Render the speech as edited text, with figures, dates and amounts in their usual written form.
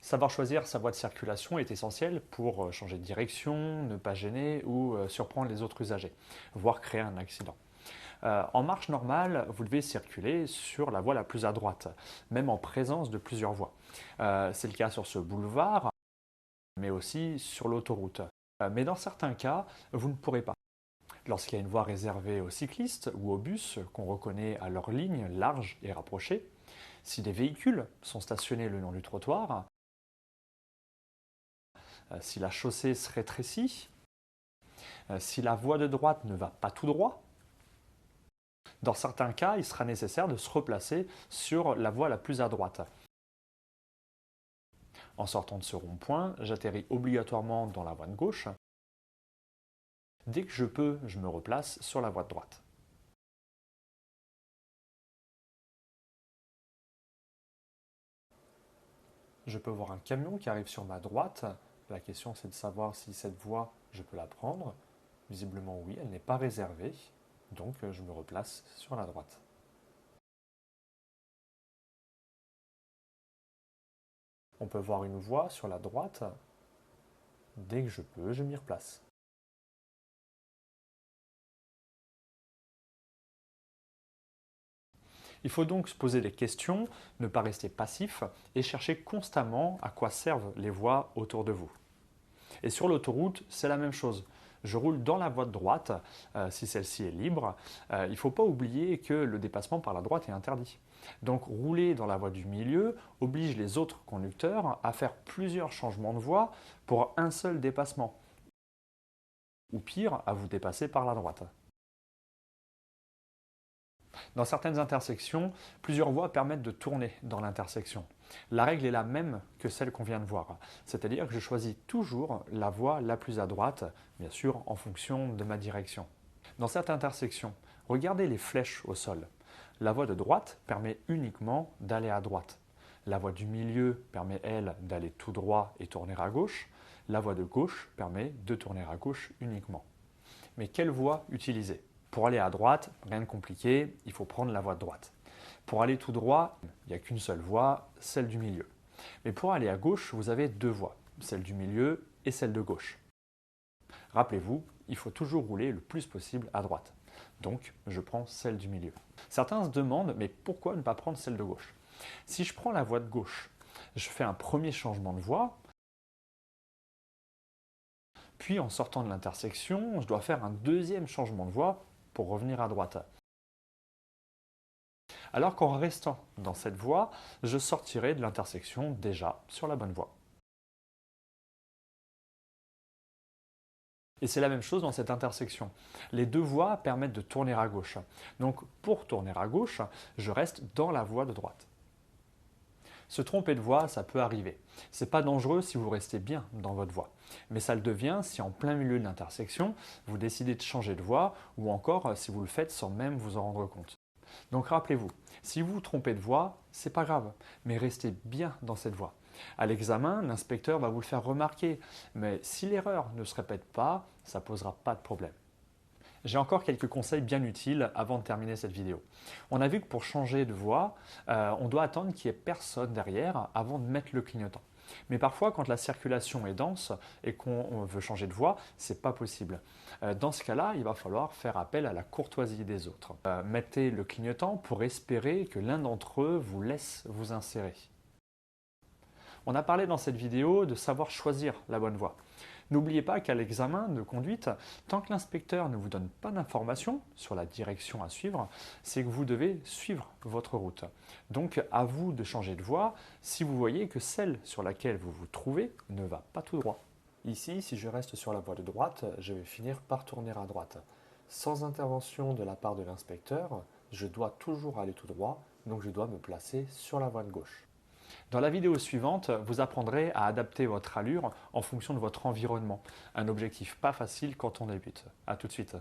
Savoir choisir sa voie de circulation est essentiel pour changer de direction, ne pas gêner ou surprendre les autres usagers, voire créer un accident. En marche normale, vous devez circuler sur la voie la plus à droite, même en présence de plusieurs voies. C'est le cas sur ce boulevard, mais aussi sur l'autoroute. Mais dans certains cas, vous ne pourrez pas. Lorsqu'il y a une voie réservée aux cyclistes ou aux bus qu'on reconnaît à leur ligne large et rapprochée, si des véhicules sont stationnés le long du trottoir, si la chaussée se rétrécit, si la voie de droite ne va pas tout droit, dans certains cas, il sera nécessaire de se replacer sur la voie la plus à droite. En sortant de ce rond-point, j'atterris obligatoirement dans la voie de gauche. Dès que je peux, je me replace sur la voie de droite. Je peux voir un camion qui arrive sur ma droite. La question, c'est de savoir si cette voie, je peux la prendre. Visiblement oui, elle n'est pas réservée, donc je me replace sur la droite. On peut voir une voie sur la droite. Dès que je peux, je m'y replace. Il faut donc se poser des questions, ne pas rester passif et chercher constamment à quoi servent les voies autour de vous. Et sur l'autoroute, c'est la même chose. Je roule dans la voie de droite, si celle-ci est libre. Il ne faut pas oublier que le dépassement par la droite est interdit. Donc rouler dans la voie du milieu oblige les autres conducteurs à faire plusieurs changements de voie pour un seul dépassement. Ou pire, à vous dépasser par la droite. Dans certaines intersections, plusieurs voies permettent de tourner dans l'intersection. La règle est la même que celle qu'on vient de voir, c'est-à-dire que je choisis toujours la voie la plus à droite, bien sûr en fonction de ma direction. Dans cette intersection, regardez les flèches au sol. La voie de droite permet uniquement d'aller à droite. La voie du milieu permet, elle, d'aller tout droit et tourner à gauche. La voie de gauche permet de tourner à gauche uniquement. Mais quelle voie utiliser? Pour aller à droite, rien de compliqué, il faut prendre la voie de droite. Pour aller tout droit, il n'y a qu'une seule voie, celle du milieu. Mais pour aller à gauche, vous avez deux voies, celle du milieu et celle de gauche. Rappelez-vous, il faut toujours rouler le plus possible à droite. Donc, je prends celle du milieu. Certains se demandent, mais pourquoi ne pas prendre celle de gauche? Si je prends la voie de gauche, je fais un premier changement de voie, puis en sortant de l'intersection, je dois faire un deuxième changement de voie pour revenir à droite. Alors qu'en restant dans cette voie, je sortirai de l'intersection déjà sur la bonne voie. Et c'est la même chose dans cette intersection. Les deux voies permettent de tourner à gauche. Donc pour tourner à gauche, je reste dans la voie de droite. Se tromper de voie, ça peut arriver. C'est pas dangereux si vous restez bien dans votre voie. Mais ça le devient si en plein milieu de l'intersection, vous décidez de changer de voie ou encore si vous le faites sans même vous en rendre compte. Donc rappelez-vous, si vous vous trompez de voie, c'est pas grave, mais restez bien dans cette voie. À l'examen, l'inspecteur va vous le faire remarquer, mais si l'erreur ne se répète pas, ça ne posera pas de problème. J'ai encore quelques conseils bien utiles avant de terminer cette vidéo. On a vu que pour changer de voie, on doit attendre qu'il n'y ait personne derrière avant de mettre le clignotant. Mais parfois, quand la circulation est dense et qu'on veut changer de voie, ce n'est pas possible. Dans ce cas-là, il va falloir faire appel à la courtoisie des autres. Mettez le clignotant pour espérer que l'un d'entre eux vous laisse vous insérer. On a parlé dans cette vidéo de savoir choisir la bonne voie. N'oubliez pas qu'à l'examen de conduite, tant que l'inspecteur ne vous donne pas d'informations sur la direction à suivre, c'est que vous devez suivre votre route. Donc à vous de changer de voie si vous voyez que celle sur laquelle vous vous trouvez ne va pas tout droit. Ici, si je reste sur la voie de droite, je vais finir par tourner à droite. Sans intervention de la part de l'inspecteur, je dois toujours aller tout droit, donc je dois me placer sur la voie de gauche. Dans la vidéo suivante, vous apprendrez à adapter votre allure en fonction de votre environnement. Un objectif pas facile quand on débute. A tout de suite.